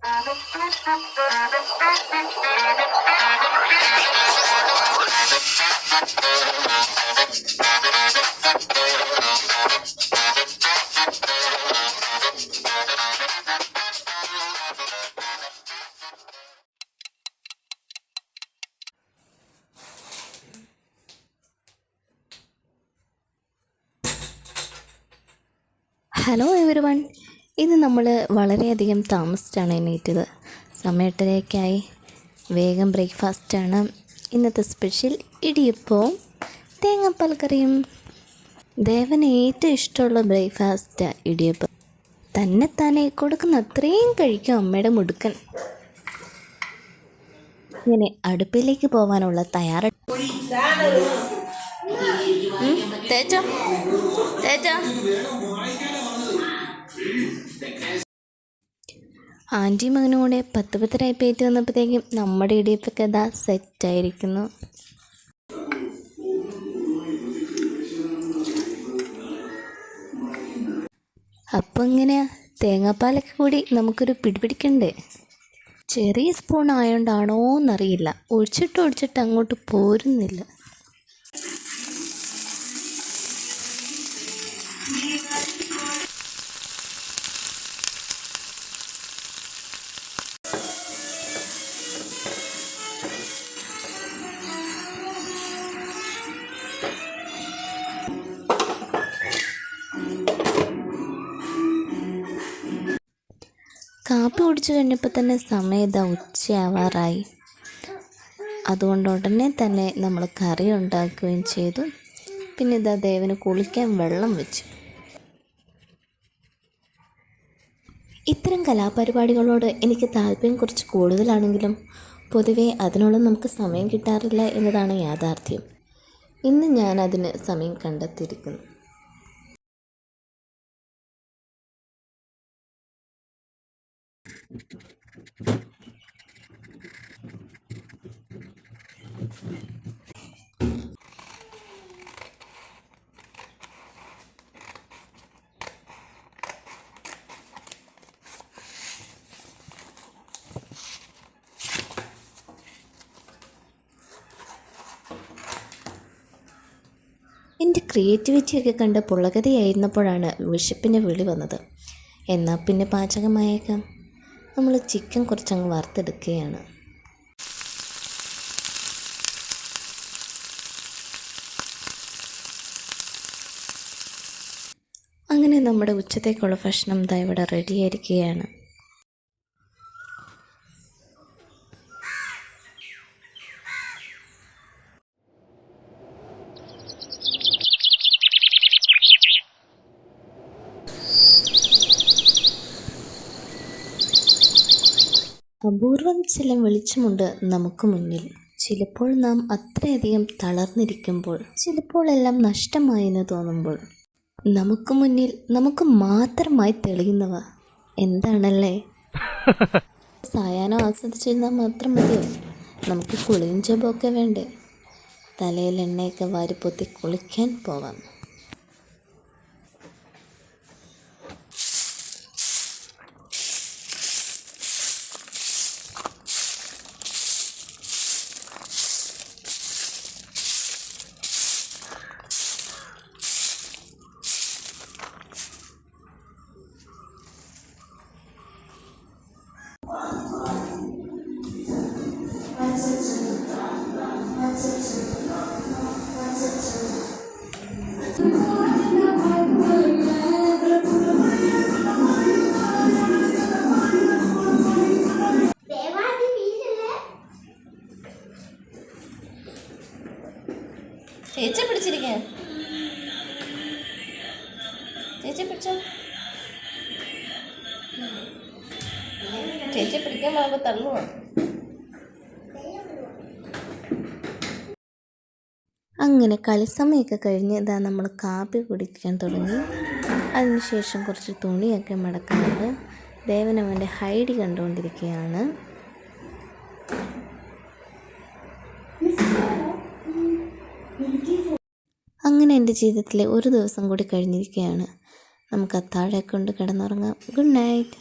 Hello every one, ഇത് നമ്മൾ വളരെയധികം താമസിച്ചാണ് എണീറ്റത്. സമയം 8:30 വേഗം ബ്രേക്ക്ഫാസ്റ്റാണ്. ഇന്നത്തെ സ്പെഷ്യൽ ഇടിയപ്പവും തേങ്ങാപ്പാൽ കറിയും. ദേവന് ഏറ്റവും ഇഷ്ടമുള്ള ബ്രേക്ക്ഫാസ്റ്റ് ഇടിയപ്പം. തന്നെത്താനെ കൊടുക്കുന്ന അത്രയും കഴിക്കും അമ്മയുടെ മുടുക്കൻ. ഇങ്ങനെ അടുപ്പിലേക്ക് പോകാനുള്ള തയ്യാറെടുപ്പ്. തേച്ചോ തേച്ചോ. ആൻറ്റി മകനും കൂടെ 10 പേറ്റ് വന്നപ്പോഴത്തേക്കും നമ്മുടെ ഇടിയപ്പൊക്കെ ഇതാ സെറ്റായിരിക്കുന്നു. അപ്പം ഇങ്ങനെ തേങ്ങാപ്പാലൊക്കെ കൂടി നമുക്കൊരു പിടിപിടിക്കണ്ടേ. ചെറിയ സ്പൂൺ ആയതുകൊണ്ടാണോ എന്നറിയില്ല, ഒഴിച്ചിട്ട് അങ്ങോട്ട് പോരുന്നില്ല. കാപ്പി കുടിച്ചു കഴിഞ്ഞപ്പോൾ തന്നെ സമയം ഇതാ ഉച്ചയാവാറായി. അതുകൊണ്ട് ഉടനെ തന്നെ നമ്മൾ കറി ഉണ്ടാക്കുകയും ചെയ്തു. പിന്നെ ഇതാ ദേവന് കുളിക്കാൻ വെള്ളം വെച്ചു. ഇത്തരം കലാപരിപാടികളോട് എനിക്ക് താല്പര്യം കുറച്ച് കൂടുതലാണെങ്കിലും പൊതുവെ അതിനോട് നമുക്ക് സമയം കിട്ടാറില്ല എന്നതാണ് യാഥാർത്ഥ്യം. ഇന്ന് ഞാൻ അതിന് സമയം കണ്ടെത്തിയിരിക്കുന്നു. എൻ്റെ ക്രിയേറ്റിവിറ്റിയൊക്കെ കണ്ട് പുളകതയായിരുന്നപ്പോഴാണ് വിശപ്പിൻ്റെ വിളി വന്നത്. എന്നാൽ പിന്നെ പാചകമായേക്കാം. നമ്മൾ ചിക്കൻ കുറച്ചങ്ങ് വറുത്തെടുക്കുകയാണ്. അങ്ങനെ നമ്മുടെ ഉച്ചത്തേക്കുള്ള ഭക്ഷണം ദാ ഇവിടെ റെഡിയായിരിക്കുകയാണ്. അപൂർവം ചില വെളിച്ചമുണ്ട് നമുക്ക് മുന്നിൽ. ചിലപ്പോൾ നാം അത്രയധികം തളർന്നിരിക്കുമ്പോൾ, ചിലപ്പോൾ എല്ലാം നഷ്ടമായെന്ന് തോന്നുമ്പോൾ, നമുക്ക് മുന്നിൽ നമുക്ക് മാത്രമായി തെളിയുന്നവ എന്താണല്ലേ? സായാഹ്നം ആസ്വദിച്ചിരുന്നാൽ മാത്രം മതിയോ? നമുക്ക് കുളിയും ജപമൊക്കെ വേണ്ടേ? തലയിൽ എണ്ണയൊക്കെ വാരിപ്പൊത്തി കുളിക്കാൻ പോവാം. ചേച്ചി പിടിച്ചിരിക്കുക, ചേച്ചി പിടിച്ചോ. ചേച്ചി പിടിക്കാൻ പോകുമ്പോൾ തള്ളുവാ. അങ്ങനെ കളിസമയമൊക്കെ കഴിഞ്ഞ് ഇതാ നമ്മൾ കാപ്പി കുടിക്കാൻ തുടങ്ങി. അതിനുശേഷം കുറച്ച് തുണിയൊക്കെ മടക്കാനുണ്ട്. ദേവനവൻ്റെ ഹൈഡി കണ്ടുകൊണ്ടിരിക്കുകയാണ്. അങ്ങനെ എൻ്റെ ജീവിതത്തിലെ ഒരു ദിവസം കൂടി കഴിഞ്ഞിരിക്കുകയാണ്. നമുക്ക് അത്താഴമൊക്കെ കൊണ്ട് കിടന്നുറങ്ങാം. Good night.